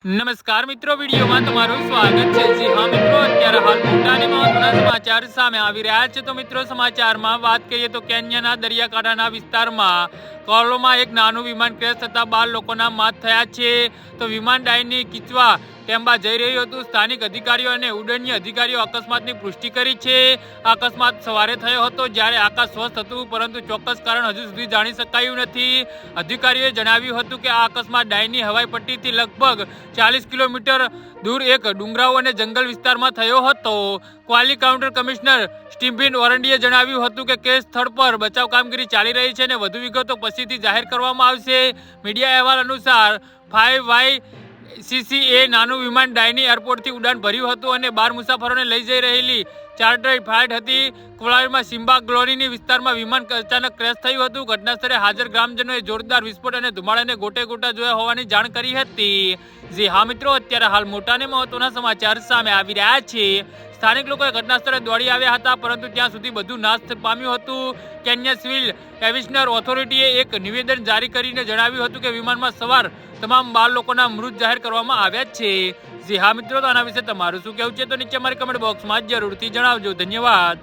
નમસ્કાર મિત્રો, વિડીયોમાં તમારું સ્વાગત છે। જી હા મિત્રો, અત્યારે હાલ મોટા અને મહત્વના સમાચાર સામે આવી રહ્યા છે। તો મિત્રો, સમાચારમાં વાત કરીએ તો કેન્યાના દરિયાકાંઠાના વિસ્તારમાં કોલોમાં એક નાનું વિમાન ક્રેશ થતા 12 લોકોના મોત થયા છે। તો વિમાન ડાઈની કિચવા ટેમ્બા જઈ રહ્યું હતું। સ્થાનિક અધિકારીઓ અને ઉડ્ડયન અધિકારીઓ અકસ્માતની પુષ્ટિ કરી છે। અકસ્માત સવારે થયો હતો જ્યારે આકાશ સ્વસ્થ હતું, પરંતુ ચોક્કસ કારણ હજુ સુધી જાણી શકાયું નથી। અધિકારીઓએ જણાવ્યું હતું કે આ અકસ્માત ડાઈની હવાઈ પટ્ટીથી લગભગ 40 કિલોમીટર દૂર એક ડુંગરાવ અને જંગલ વિસ્તારમાં થયો હતો। ક્વાલી કાઉન્ટર કમિશનર સ્ટીફન ઓરંડીએ જણાવ્યું હતું કે કેસ સ્થળ પર બચાવ કામગીરી ચાલી રહી છે અને વધુ વિગતો પછીથી જાહેર કરવામાં આવશે। મીડિયા અહેવાલ અનુસાર 5YCCA નાનું વિમાન ડાઈની એરપોર્ટથી ઉડાન ભર્યું હતું અને 12 મુસાફરોને લઈ જઈ રહેલી ચાર્ટર ફ્લાઇટ હતી। કોલારમાં સિમ્બા ગ્લોરીની વિસ્તારમાં વિમાન અચાનક ક્રેશ થયું હતું। ઘટના સ્થળે હાજર ગ્રામજનોએ જોરદાર વિસ્ફોટ અને ધુમાડાને ગોટે ગોટા જોયા હોવાની જાણ કરી હતી। જી હા મિત્રો, અત્યારે હાલ મોટા અને મહત્વના સમાચાર સામે આવી રહ્યા છે। સ્થાનિક લોકોએ ઘટના સ્થળે દોડી આવ્યા હતા, પરંતુ ત્યાં સુધી બધું નાશ પામ્યું હતું। કેન્યા સિવિલ એવિએશન ઓથોરિટીએ એક નિવેદન જારી કરીને જણાવ્યું હતું કે વિમાનમાં સવાર તમામ 12 લોકોના મૃત જાહેર કરવામાં આવ્યા છે। જી હા મિત્રો, તો આના વિશે તમારું શું કહેવું છે તો નીચે અમારી કમેન્ટ બોક્સમાં જરૂરથી જણાવજો। ધન્યવાદ।